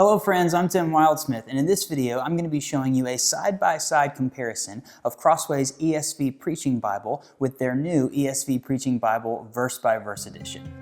Hello friends, I'm Tim Wildsmith, and in this video I'm going to be showing you a side-by-side comparison of Crossway's ESV Preaching Bible with their new ESV Preaching Bible verse-by-verse edition.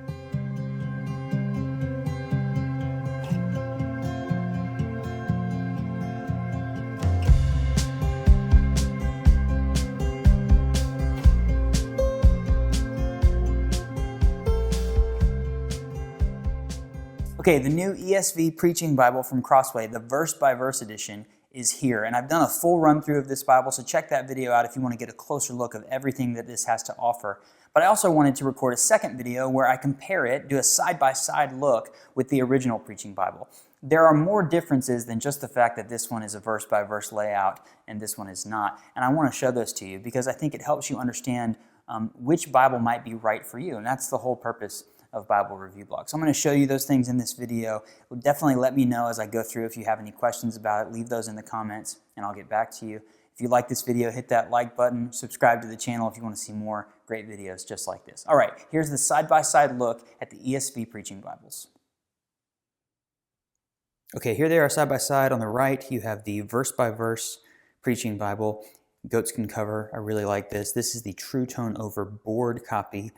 Okay, the new ESV Preaching Bible from Crossway, the verse-by-verse edition, is here. And I've done a full run-through of this Bible, so check that video out if you want to get a closer look of everything that this has to offer. But I also wanted to record a second video where I compare it, do a side-by-side look with the original Preaching Bible. There are more differences than just the fact that this one is a verse-by-verse layout and this one is not. And I want to show those to you because I think it helps you understand which Bible might be right for you. And that's the whole purpose of Bible Review Blog. So I'm going to show you those things in this video. Definitely let me know as I go through if you have any questions about it. Leave those in the comments and I'll get back to you. If you like this video, hit that like button, subscribe to the channel if you want to see more great videos just like this. All right, here's the side-by-side look at the ESV Preaching Bibles. Okay, here they are side by side. On the right, you have the verse-by-verse Preaching Bible, Goatskin cover. I really like this. This is the TruTone over board copy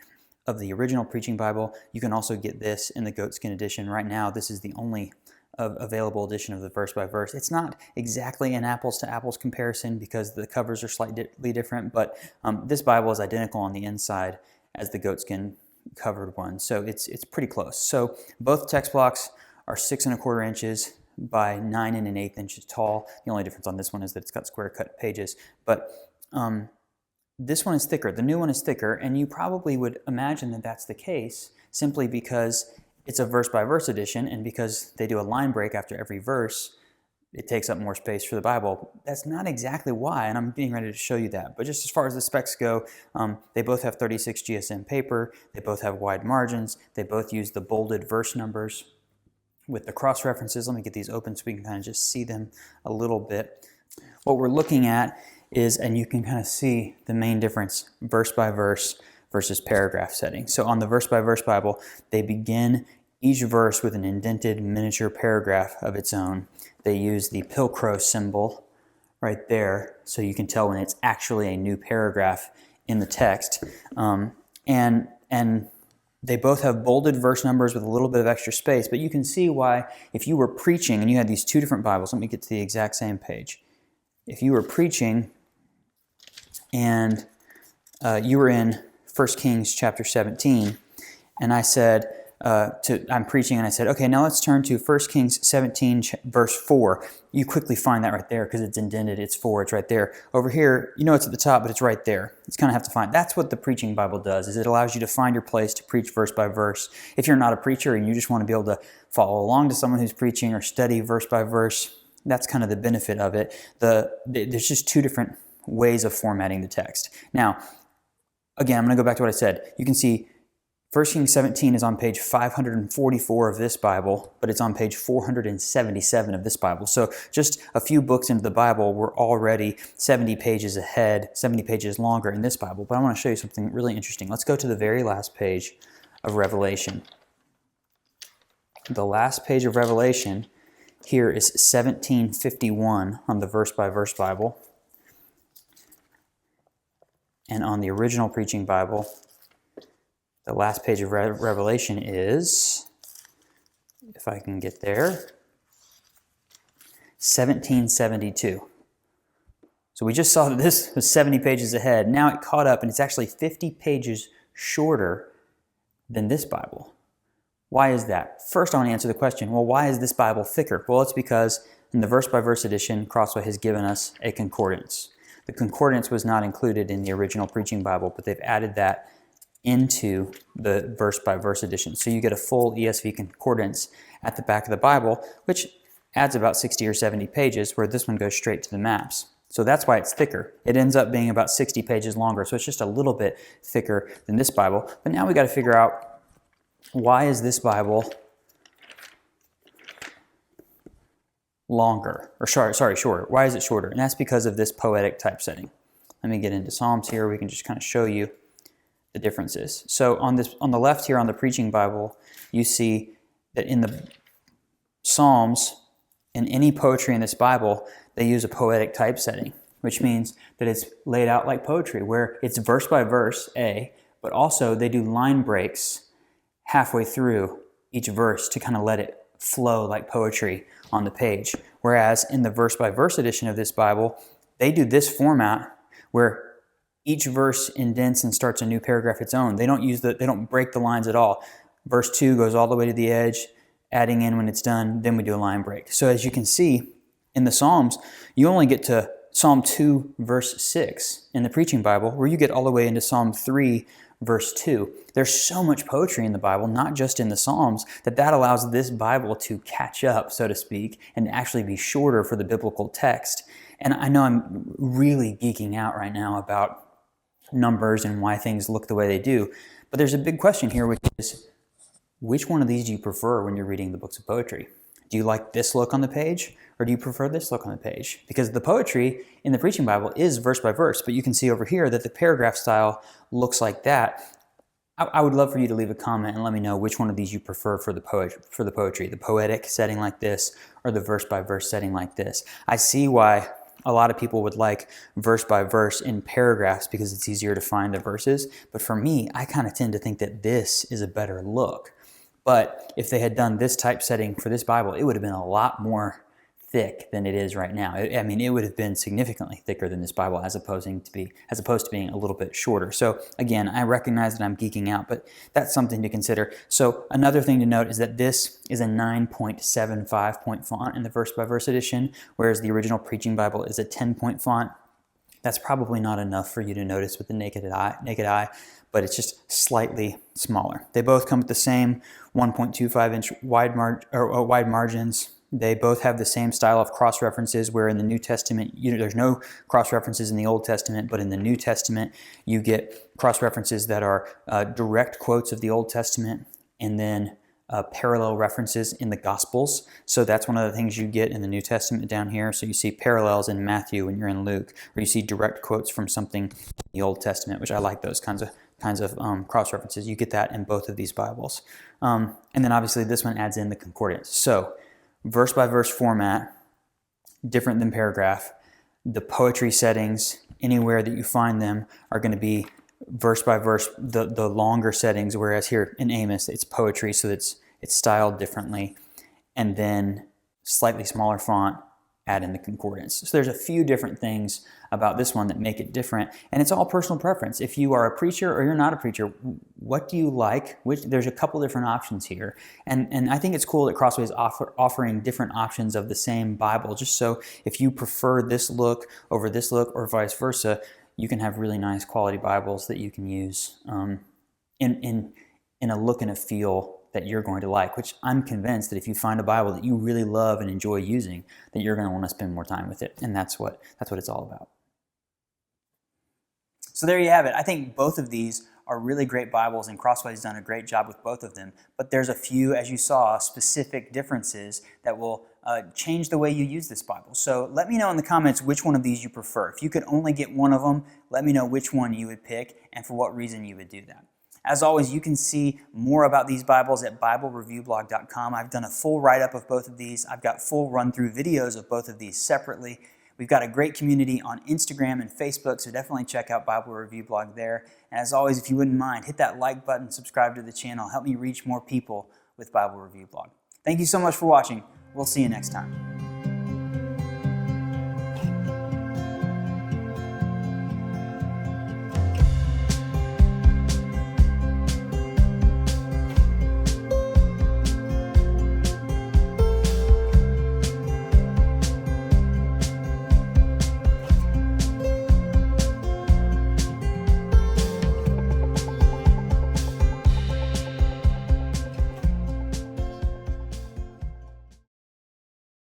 of the original Preaching Bible. You can also get this in the Goatskin edition. Right now, this is the only available edition of the verse-by-verse. It's not exactly an apples-to-apples comparison because the covers are slightly different, but this Bible is identical on the inside as the Goatskin covered one, so it's pretty close. So both text blocks are 6 1/4 inches by 9 1/8 inches tall. The only difference on this one is that it's got square cut pages, but this one is thicker. The new one is thicker, and you probably would imagine that that's the case simply because it's a verse-by-verse edition, and because they do a line break after every verse, it takes up more space for the Bible. That's not exactly why, and I'm getting ready to show you that. But just as far as the specs go, they both have 36 GSM paper, they both have wide margins, they both use the bolded verse numbers with the cross references. Let me get these open so we can kind of just see them a little bit. What we're looking at is, and you can kind of see the main difference, verse by verse versus paragraph setting. So on the verse by verse Bible, they begin each verse with an indented miniature paragraph of its own. They use the Pilcrow symbol right there so you can tell when it's actually a new paragraph in the text. And they both have bolded verse numbers with a little bit of extra space, but you can see why if you were preaching and you had these two different Bibles, let me get to the exact same page. If you were preaching and you were in 1 Kings chapter 17, and I said, I'm preaching, and I said, okay, now let's turn to 1 Kings 17, verse 4. You quickly find that right there because it's indented, it's 4, it's right there. Over here, you know it's at the top, but it's right there. It's kind of have to find. That's what the Preaching Bible does, is it allows you to find your place to preach verse by verse. If you're not a preacher and you just want to be able to follow along to someone who's preaching or study verse by verse, that's kind of the benefit of it. There's just two different ways of formatting the text. Now, again, I'm going to go back to what I said. You can see 1 Kings 17 is on page 544 of this Bible, but it's on page 477 of this Bible. So just a few books into the Bible, we're already 70 pages ahead, 70 pages longer in this Bible. But I want to show you something really interesting. Let's go to the very last page of Revelation. The last page of Revelation here is 1751 on the verse-by-verse Bible. And on the original Preaching Bible, the last page of Revelation is, if I can get there, 1772. So we just saw that this was 70 pages ahead. Now it caught up, and it's actually 50 pages shorter than this Bible. Why is that? First, I want to answer the question, well, why is this Bible thicker? Well, it's because in the verse-by-verse edition, Crossway has given us a concordance. The concordance was not included in the original Preaching Bible, but they've added that into the verse-by-verse edition. So you get a full ESV concordance at the back of the Bible, which adds about 60 or 70 pages, where this one goes straight to the maps. So that's why it's thicker. It ends up being about 60 pages longer, so it's just a little bit thicker than this Bible. But now we got to figure out, why is this Bible longer? Or sorry, shorter. Why is it shorter? And that's because of this poetic typesetting. Let me get into Psalms here. We can just kind of show you the differences. So on the left here on the Preaching Bible, you see that in the Psalms, In any poetry in this Bible, they use a poetic typesetting, which means that it's laid out like poetry, where it's verse by verse, A, but also they do line breaks halfway through each verse to kind of let it flow like poetry on the page. Whereas in the verse by verse edition of this Bible, they do this format where each verse indents and starts a new paragraph its own. They don't break the lines at all. Verse 2 goes all the way to the edge, adding in when it's done, then we do a line break. So as you can see in the Psalms, you only get to Psalm 2 verse 6 in the Preaching Bible, where you get all the way into Psalm 3 verse 2. There's so much poetry in the Bible, not just in the Psalms, that allows this Bible to catch up, so to speak, and actually be shorter for the biblical text. And I know I'm really geeking out right now about numbers and why things look the way they do, but there's a big question here, which is, which one of these do you prefer when you're reading the books of poetry? Do you like this look on the page, or do you prefer this look on the page? Because the poetry in the Preaching Bible is verse by verse, but you can see over here that the paragraph style looks like that. I would love for you to leave a comment and let me know which one of these you prefer for the poetry, the poetic setting like this, or the verse by verse setting like this. I see why a lot of people would like verse by verse in paragraphs because it's easier to find the verses, but for me, I kind of tend to think that this is a better look. But if they had done this typesetting for this Bible, it would have been a lot more thick than it is right now. I mean, it would have been significantly thicker than this Bible as opposed to being a little bit shorter. So again, I recognize that I'm geeking out, but that's something to consider. So another thing to note is that this is a 9.75 point font in the verse by verse edition, whereas the original Preaching Bible is a 10-point font. That's probably not enough for you to notice with the naked eye, but it's just slightly smaller. They both come with the same 1.25-inch wide margins. They both have the same style of cross-references, where in the New Testament, there's no cross-references in the Old Testament, but in the New Testament, you get cross-references that are direct quotes of the Old Testament, and then parallel references in the Gospels. So that's one of the things you get in the New Testament down here. So you see parallels in Matthew when you're in Luke, or you see direct quotes from something in the Old Testament, which I like those kinds of cross-references. You get that in both of these Bibles. And then obviously this one adds in the concordance. So verse by verse format, different than paragraph. The poetry settings, anywhere that you find them, are going to be verse by verse, the longer settings, whereas here in Amos, it's poetry, so it's styled differently. And then slightly smaller font, add in the concordance. So there's a few different things about this one that make it different, and it's all personal preference. If you are a preacher or you're not a preacher, what do you like? There's a couple different options here, and I think it's cool that Crossway is offering different options of the same Bible, just so if you prefer this look over this look or vice versa, you can have really nice quality Bibles that you can use in a look and a feel that you're going to like, which I'm convinced that if you find a Bible that you really love and enjoy using, that you're going to want to spend more time with it. And that's what it's all about. So there you have it. I think both of these are really great Bibles, and Crossway's done a great job with both of them. But there's a few, as you saw, specific differences that will change the way you use this Bible. So let me know in the comments which one of these you prefer. If you could only get one of them, let me know which one you would pick and for what reason you would do that. As always, you can see more about these Bibles at BibleReviewBlog.com. I've done a full write-up of both of these. I've got full run-through videos of both of these separately. We've got a great community on Instagram and Facebook, so definitely check out Bible Review Blog there. And as always, if you wouldn't mind, hit that like button, subscribe to the channel. Help me reach more people with Bible Review Blog. Thank you so much for watching. We'll see you next time.